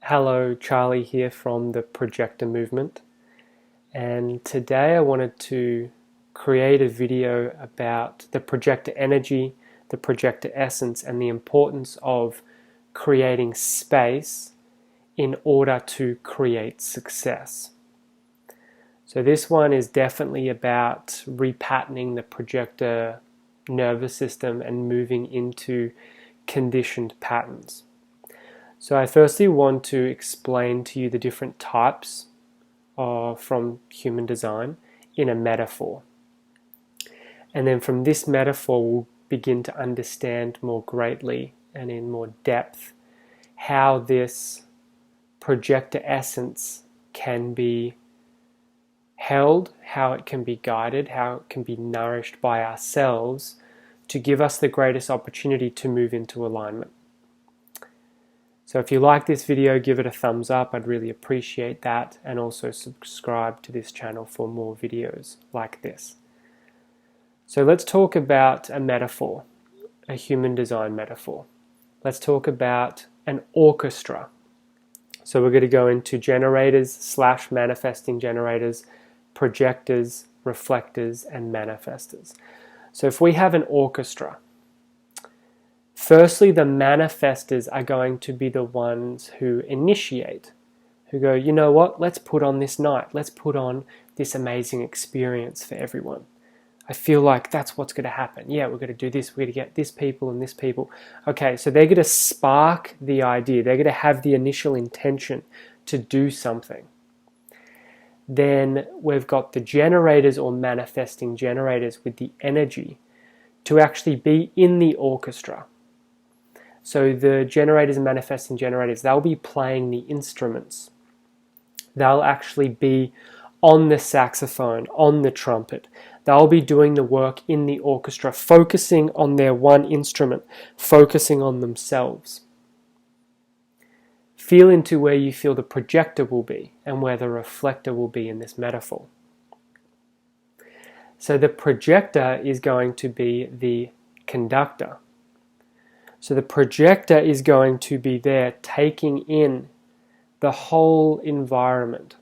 Hello, Charlie here from the Projector movement, and today I wanted to create a video about the projector energy, the projector essence, and the importance of creating space in order to create success. So this one is definitely about repatterning the projector nervous system and moving into conditioned patterns. So I firstly want to explain to you the different types from human design in a metaphor. And then from this metaphor we'll begin to understand more greatly and in more depth how this projector essence can be held, how it can be guided, how it can be nourished by ourselves to give us the greatest opportunity to move into alignment. So if you like this video, give it a thumbs up. I'd really appreciate that, and also subscribe to this channel for more videos like this. So let's talk about a metaphor, a human design metaphor. Let's talk about an orchestra. So we're going to go into generators / manifesting generators, projectors, reflectors, and manifestors. So if we have an orchestra, firstly, the manifestors are going to be the ones who initiate, who go, you know what, let's put on this night, let's put on this amazing experience for everyone. I feel like that's what's going to happen. Yeah, we're going to do this, we're going to get this people and this people. Okay, so they're going to spark the idea, they're going to have the initial intention to do something. Then we've got the generators or manifesting generators with the energy to actually be in the orchestra. So the generators and manifesting generators, they'll be playing the instruments. They'll actually be on the saxophone, on the trumpet. They'll be doing the work in the orchestra, focusing on their one instrument, focusing on themselves. Feel into where you feel the projector will be and where the reflector will be in this metaphor. So the projector is going to be the conductor. So the projector is going to be there taking in the whole environment,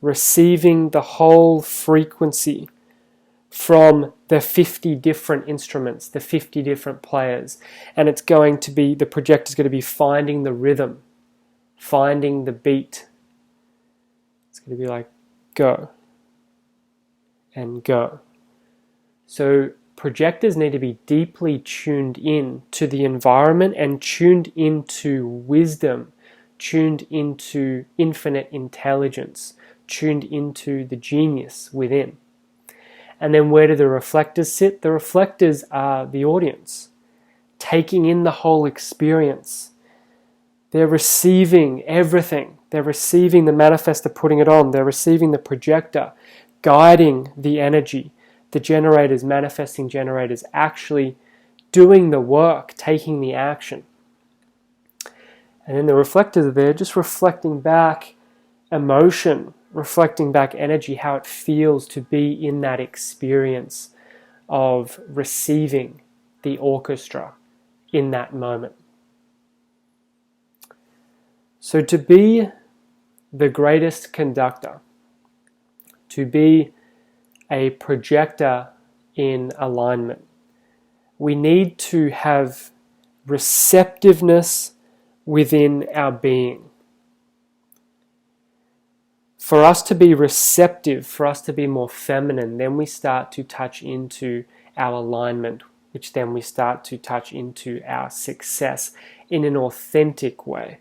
receiving the whole frequency from the 50 different instruments, the 50 different players. And it's going to be, the projector is going to be finding the rhythm, finding the beat. It's going to be like go and go. So projectors need to be deeply tuned in to the environment and tuned into wisdom, tuned into infinite intelligence, tuned into the genius within. And then where do the reflectors sit? The reflectors are the audience, taking in the whole experience. They're receiving everything. They're receiving the manifestor, putting it on. They're receiving the projector, guiding the energy. The generators, manifesting generators, actually doing the work, taking the action. And then the reflectors are there just reflecting back emotion, reflecting back energy, how it feels to be in that experience of receiving the orchestra in that moment. So to be the greatest conductor, to be a projector in alignment, we need to have receptiveness within our being. For us to be receptive, for us to be more feminine, then we start to touch into our alignment, which then we start to touch into our success in an authentic way.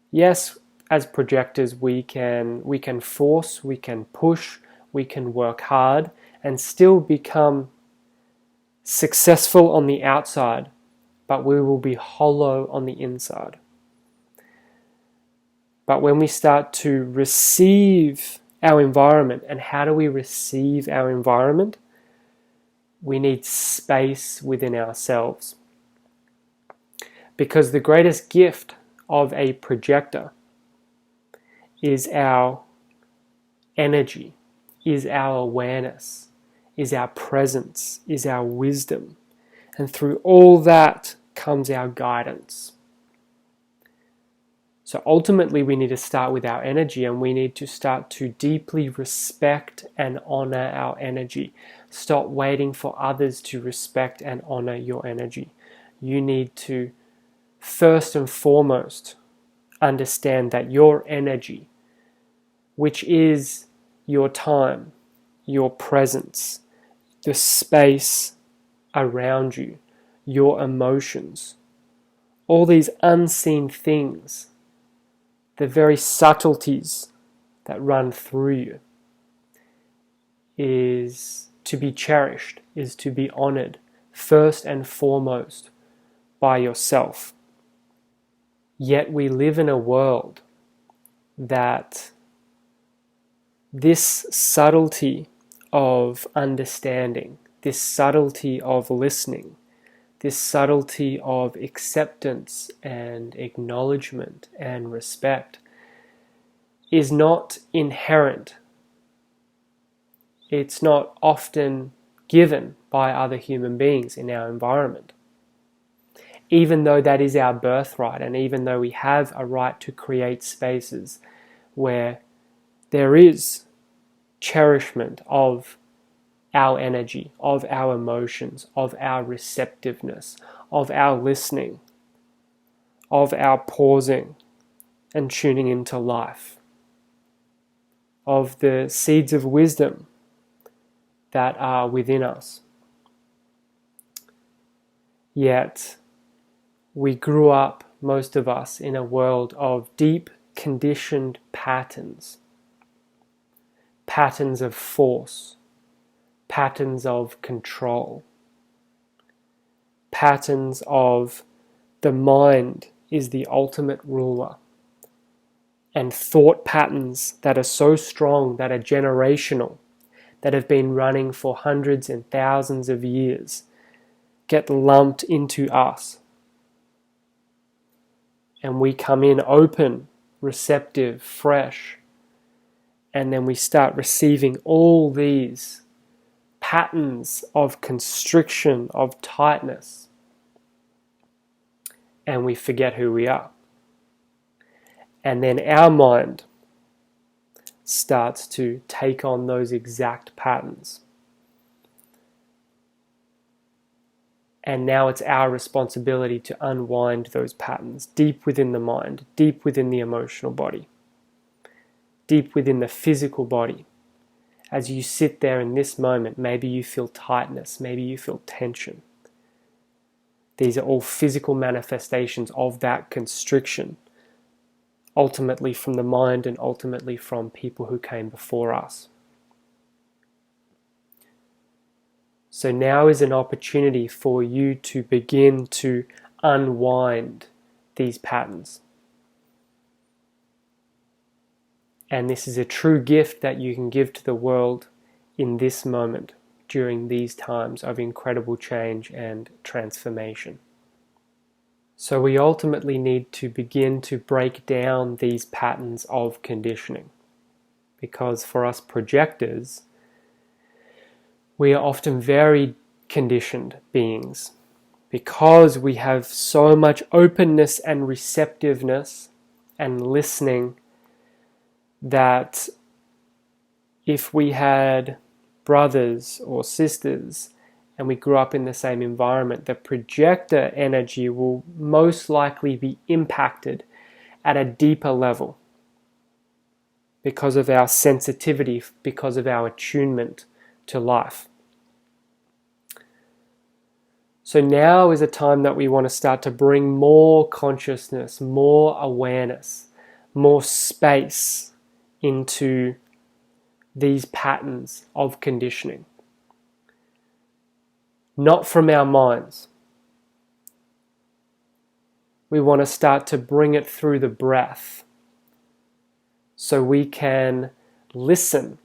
Yes, as projectors, we can force, we can push, we can work hard and still become successful on the outside, but we will be hollow on the inside. But when we start to receive our environment, and how do we receive our environment? We need space within ourselves. Because the greatest gift of a projector is our energy, is our awareness, is our presence, is our wisdom. And through all that comes our guidance. So ultimately we need to start with our energy, and we need to start to deeply respect and honor our energy. Stop waiting for others to respect and honor your energy. You need to first and foremost understand that your energy, which is your time, your presence, the space around you, your emotions, all these unseen things, the very subtleties that run through you, is to be cherished, is to be honored first and foremost by yourself. Yet we live in a world that this subtlety of understanding, this subtlety of listening, this subtlety of acceptance and acknowledgement and respect is not inherent. It's not often given by other human beings in our environment. Even though that is our birthright, and even though we have a right to create spaces where there is cherishment of our energy, of our emotions, of our receptiveness, of our listening, of our pausing and tuning into life, of the seeds of wisdom that are within us. Yet, we grew up, most of us, in a world of deep conditioned patterns. Patterns of force, patterns of control, patterns of the mind is the ultimate ruler, and thought patterns that are so strong, that are generational, that have been running for hundreds and thousands of years, get lumped into us. And we come in open, receptive, fresh, and then we start receiving all these patterns of constriction, of tightness, and we forget who we are. And then our mind starts to take on those exact patterns. And now it's our responsibility to unwind those patterns deep within the mind, deep within the emotional body, deep within the physical body. As you sit there in this moment, maybe you feel tightness, maybe you feel tension. These are all physical manifestations of that constriction, ultimately from the mind and ultimately from people who came before us. So now is an opportunity for you to begin to unwind these patterns. And this is a true gift that you can give to the world in this moment, during these times of incredible change and transformation. So we ultimately need to begin to break down these patterns of conditioning. Because for us projectors, we are often very conditioned beings. Because we have so much openness and receptiveness and listening, that if we had brothers or sisters and we grew up in the same environment, the projector energy will most likely be impacted at a deeper level because of our sensitivity, because of our attunement to life. So now is a time that we want to start to bring more consciousness, more awareness, more space into these patterns of conditioning. Not from our minds. We want to start to bring it through the breath so we can listen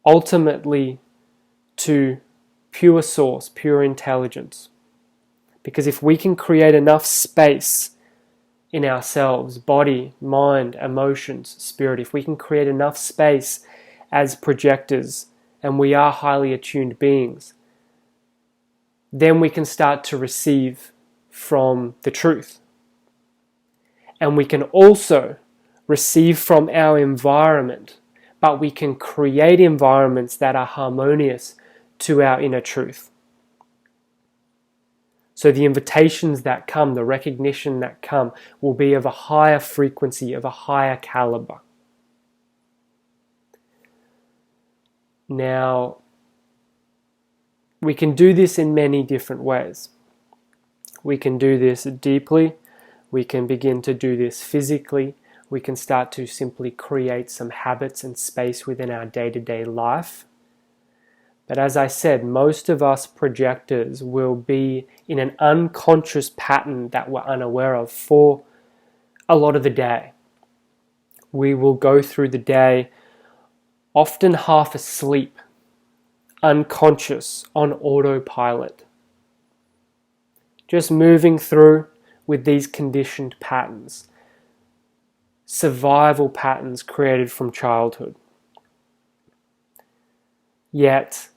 ultimately to pure source, pure intelligence. Because if we can create enough space in ourselves, body, mind, emotions, spirit, if we can create enough space as projectors and we are highly attuned beings, then we can start to receive from the truth. And we can also receive from our environment, but we can create environments that are harmonious to our inner truth. So the invitations that come, the recognition that come, will be of a higher frequency, of a higher caliber. Now, we can do this in many different ways. We can do this deeply. We can begin to do this physically. We can start to simply create some habits and space within our day-to-day life. But as I said, most of us projectors will be in an unconscious pattern that we're unaware of for a lot of the day. We will go through the day often half asleep, unconscious, on autopilot. Just moving through with these conditioned patterns, survival patterns created from childhood. Yet,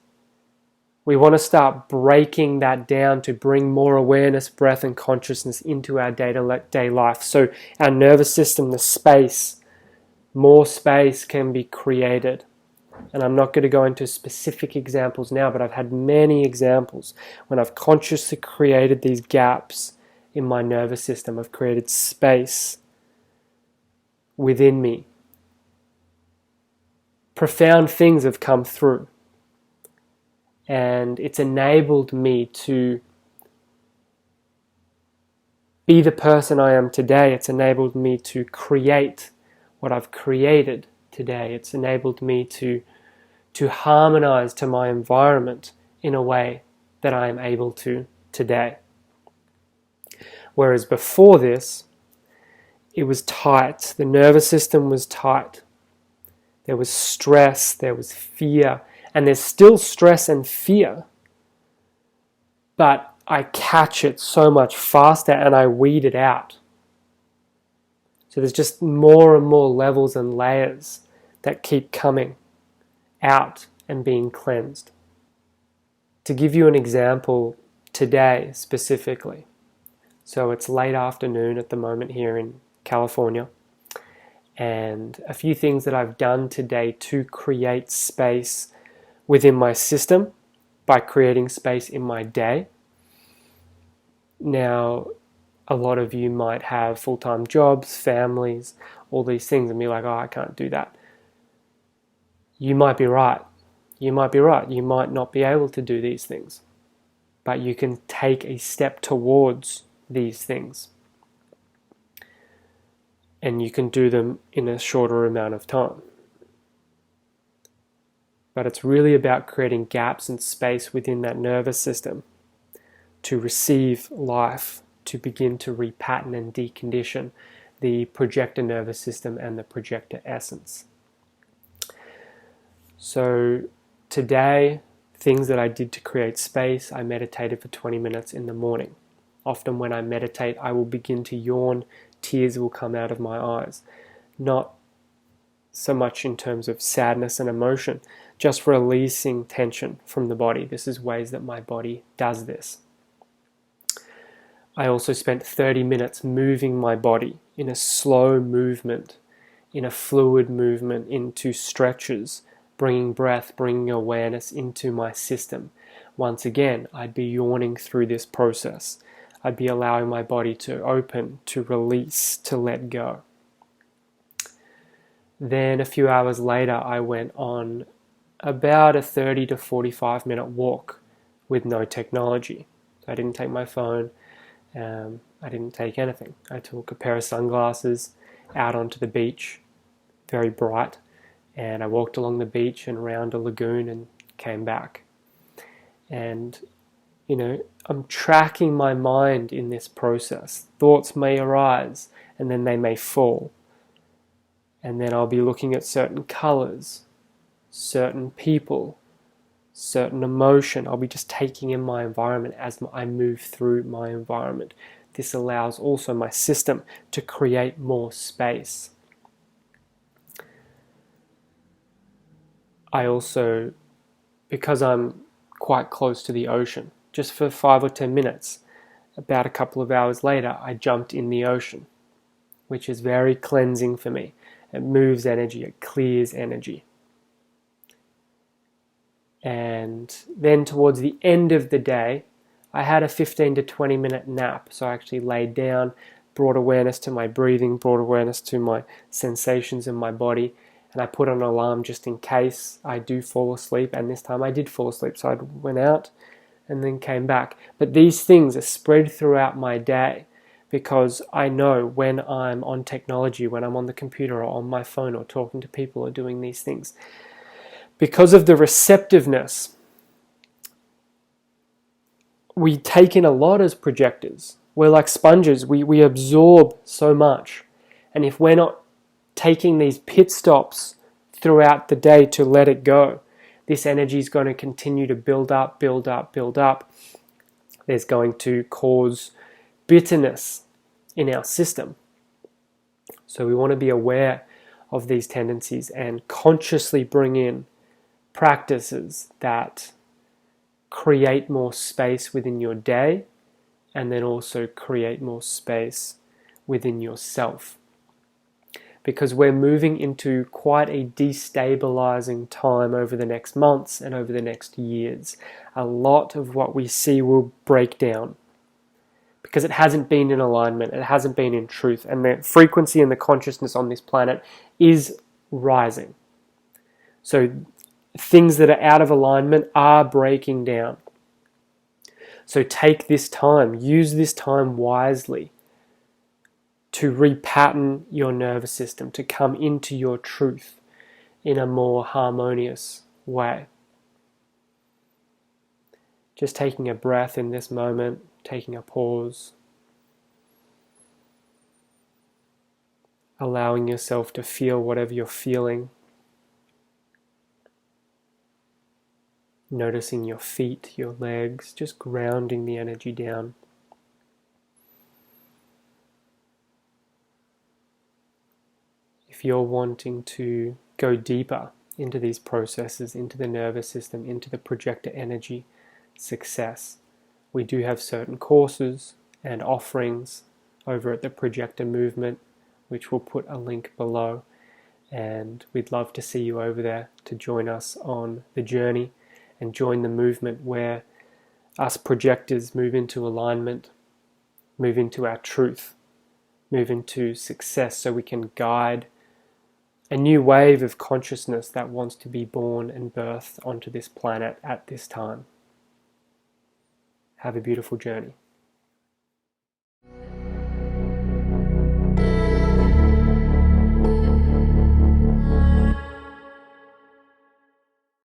we want to start breaking that down to bring more awareness, breath, and consciousness into our day-to-day life. So our nervous system, the space, more space can be created. And I'm not going to go into specific examples now, but I've had many examples when I've consciously created these gaps in my nervous system. I've created space within me. Profound things have come through. And it's enabled me to be the person I am today. It's enabled me to create what I've created today. It's enabled me to harmonize to my environment in a way that I am able to today. Whereas before this, it was tight. The nervous system was tight. There was stress, there was fear, and there's still stress and fear. But I catch it so much faster and I weed it out. So there's just more and more levels and layers that keep coming out and being cleansed. To give you an example today specifically, so it's late afternoon at the moment here in California, and a few things that I've done today to create space within my system by creating space in my day. Now, a lot of you might have full-time jobs, families, all these things, and be like, oh, I can't do that. You might be right. You might be right. You might not be able to do these things. But you can take a step towards these things. And you can do them in a shorter amount of time. But it's really about creating gaps and space within that nervous system to receive life, to begin to repattern and decondition the projector nervous system and the projector essence. So today, things that I did to create space, I meditated for 20 minutes in the morning. Often when I meditate, I will begin to yawn, tears will come out of my eyes. Not so much in terms of sadness and emotion, just releasing tension from the body. This is ways that my body does this. I also spent 30 minutes moving my body in a slow movement, in a fluid movement, into stretches, bringing breath, bringing awareness into my system. Once again, I'd be yawning through this process. I'd be allowing my body to open, to release, to let go. Then a few hours later, I went on about a 30 to 45 minute walk with no technology. I didn't take my phone. I didn't take anything. I took a pair of sunglasses out onto the beach, very bright, and I walked along the beach and around a lagoon and came back. And, I'm tracking my mind in this process. Thoughts may arise and then they may fall. And then I'll be looking at certain colors, certain people, certain emotion. I'll be just taking in my environment as I move through my environment. This allows also my system to create more space. I also because I'm quite close to the ocean. Just for 5 or 10 minutes, about a couple of hours later, I jumped in the ocean, which is very cleansing for me. It moves energy, it clears energy. And then towards the end of the day, I had a 15 to 20 minute nap. So I actually laid down, brought awareness to my breathing, brought awareness to my sensations in my body, and I put on an alarm just in case I do fall asleep. And this time I did fall asleep, so I went out and then came back. But these things are spread throughout my day, because I know when I'm on technology, when I'm on the computer or on my phone or talking to people or doing these things, because of the receptiveness, we take in a lot as projectors. We're like sponges. We absorb so much. And if we're not taking these pit stops throughout the day to let it go, this energy is going to continue to build up, build up, build up. There's going to cause bitterness in our system. So we want to be aware of these tendencies and consciously bring in practices that create more space within your day, and then also create more space within yourself. Because we're moving into quite a destabilizing time over the next months and over the next years. A lot of what we see will break down because it hasn't been in alignment, it hasn't been in truth, and the frequency and the consciousness on this planet is rising. So things that are out of alignment are breaking down. So take this time, use this time wisely to repattern your nervous system, to come into your truth in a more harmonious way. Just taking a breath in this moment, taking a pause, allowing yourself to feel whatever you're feeling. Noticing your feet, your legs, just grounding the energy down. If you're wanting to go deeper into these processes, into the nervous system, into the projector energy success, we do have certain courses and offerings over at the Projector Movement, which we'll put a link below. And we'd love to see you over there to join us on the journey and join the movement where us projectors move into alignment, move into our truth, move into success, so we can guide a new wave of consciousness that wants to be born and birthed onto this planet at this time. Have a beautiful journey.